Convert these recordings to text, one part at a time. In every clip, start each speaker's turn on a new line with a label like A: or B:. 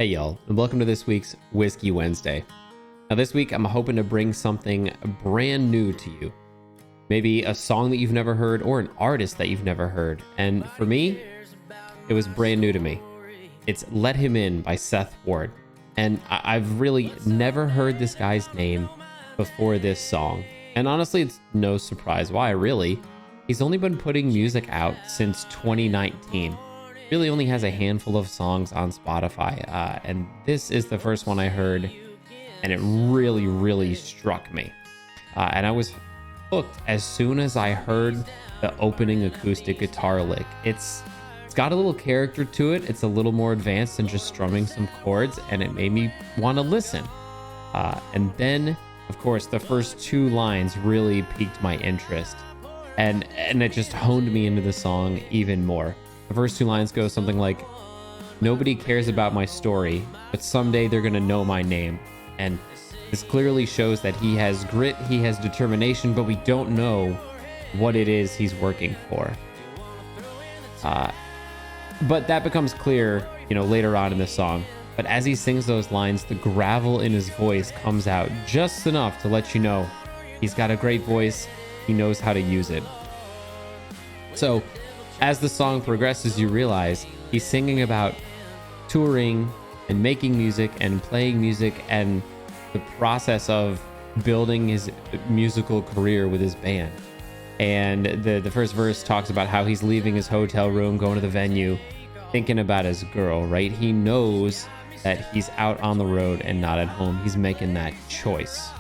A: Hey y'all, and welcome to this week's Whiskey Wednesday. Now this week I'm hoping to bring something brand new to you. Maybe a song that you've never heard or an artist that you've never heard. And for me, it was brand new to me. It's Let Him In by Seth Ward. And I've really never heard this guy's name before this song. And honestly, it's no surprise why, really. He's only been putting music out since 2019. Really only has a handful of songs on Spotify, and this is the first one I heard, and it really struck me. And I was hooked as soon as I heard the opening acoustic guitar lick. It's got a little character to it. It's a little more advanced than just strumming some chords, and it made me want to listen. And then, of course, the first two lines really piqued my interest, and it just honed me into the song even more. The first two lines go something like, "Nobody cares about my story, but someday they're gonna know my name." And this clearly shows that he has grit, he has determination, but we don't know what it is he's working for. But that becomes clear, later on in the song. But as he sings those lines, the gravel in his voice comes out just enough to let you know he's got a great voice, he knows how to use it. So, as the song progresses, you realize he's singing about touring and making music and playing music and the process of building his musical career with his band. And the first verse talks about how he's leaving his hotel room, going to the venue, thinking about his girl, right? He knows that he's out on the road and not at home. He's making that choice.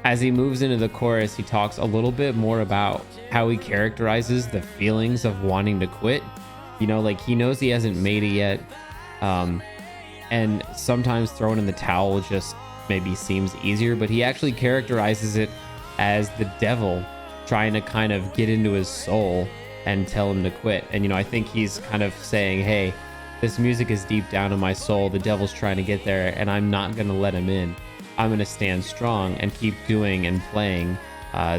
A: As he moves into the chorus, he talks a little bit more about how he characterizes the feelings of wanting to quit. He knows he hasn't made it yet. And sometimes throwing in the towel just maybe seems easier, but he actually characterizes it as the devil trying to kind of get into his soul and tell him to quit. And, I think he's kind of saying, hey, this music is deep down in my soul. The devil's trying to get there, and I'm not going to let him in. I'm going to stand strong and keep doing and playing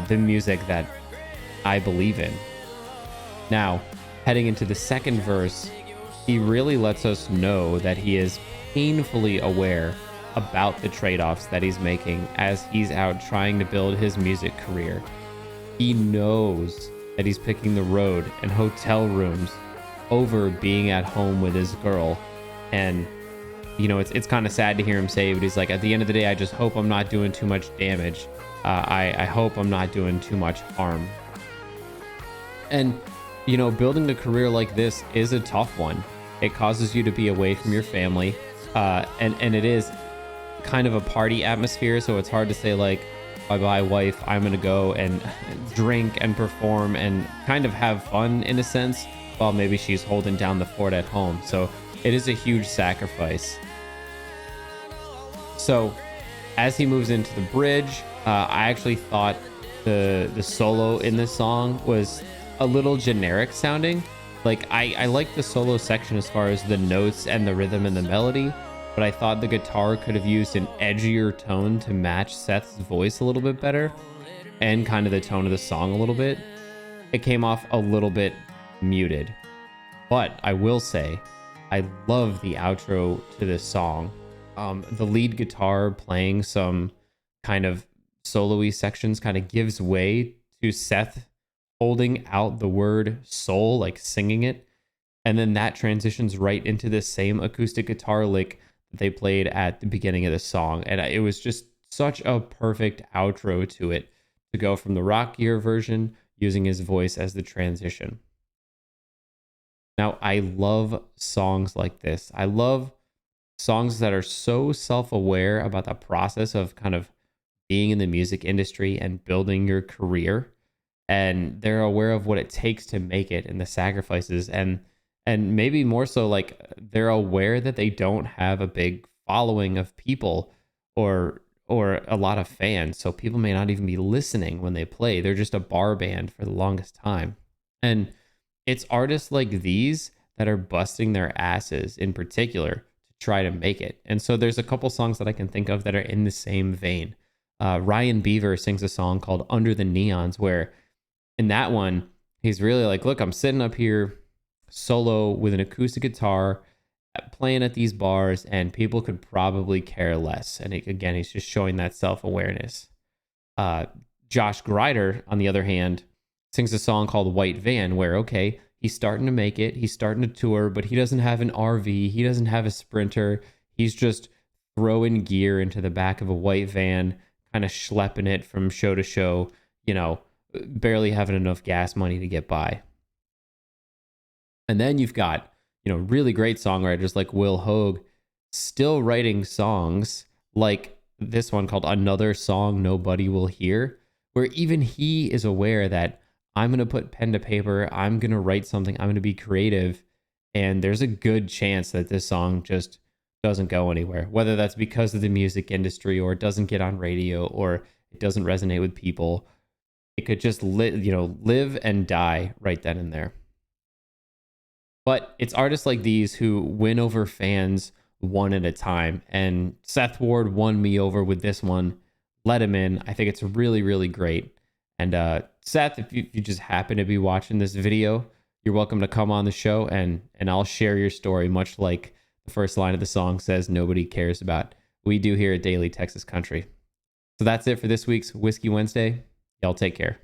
A: the music that I believe in. Now, heading into the second verse, he really lets us know that he is painfully aware about the trade-offs that he's making as he's out trying to build his music career. He knows that he's picking the road and hotel rooms over being at home with his girl. And it's kind of sad to hear him say, but he's like, at the end of the day, I just hope I'm not doing too much damage. I hope I'm not doing too much harm. And, building a career like this is a tough one. It causes you to be away from your family. And it is kind of a party atmosphere. So it's hard to say like, bye-bye wife, I'm going to go and drink and perform and kind of have fun in a sense, while maybe she's holding down the fort at home. So it is a huge sacrifice. So as he moves into the bridge, I actually thought the solo in this song was a little generic sounding. Like I like the solo section as far as the notes and the rhythm and the melody, but I thought the guitar could have used an edgier tone to match Seth's voice a little bit better and kind of the tone of the song a little bit. It came off a little bit muted. But I will say, I love the outro to this song. The lead guitar playing some kind of solo-y sections kind of gives way to Seth holding out the word soul, like singing it. And then that transitions right into the same acoustic guitar lick that they played at the beginning of the song. And it was just such a perfect outro to it, to go from the rockier version using his voice as the transition. Now, I love songs like this. I love songs that are so self-aware about the process of kind of being in the music industry and building your career. And they're aware of what it takes to make it and the sacrifices. And maybe more so, like, they're aware that they don't have a big following of people or a lot of fans. So people may not even be listening when they play. They're just a bar band for the longest time. And it's artists like these that are busting their asses in particular to try to make it. And so there's a couple songs that I can think of that are in the same vein. Ryan Beaver sings a song called Under the Neons, where in that one, he's really like, look, I'm sitting up here solo with an acoustic guitar playing at these bars, and people could probably care less. And again, he's just showing that self-awareness. Josh Grider, on the other hand, sings a song called White Van, where, okay, he's starting to make it, he's starting to tour, but he doesn't have an RV, he doesn't have a Sprinter, he's just throwing gear into the back of a white van, kind of schlepping it from show to show, barely having enough gas money to get by. And then you've got, really great songwriters like Will Hoge still writing songs like this one called Another Song Nobody Will Hear, where even he is aware that I'm going to put pen to paper, I'm going to write something, I'm going to be creative, and there's a good chance that this song just doesn't go anywhere, whether that's because of the music industry or it doesn't get on radio or it doesn't resonate with people. It could just live and die right then and there. But it's artists like these who win over fans one at a time. And Seth Ward won me over with this one. Let him in. I think it's really, really great. And Seth, if you just happen to be watching this video, you're welcome to come on the show and I'll share your story, much like the first line of the song says, nobody cares about. We do here at Daily Texas Country. So that's it for this week's Whiskey Wednesday. Y'all take care.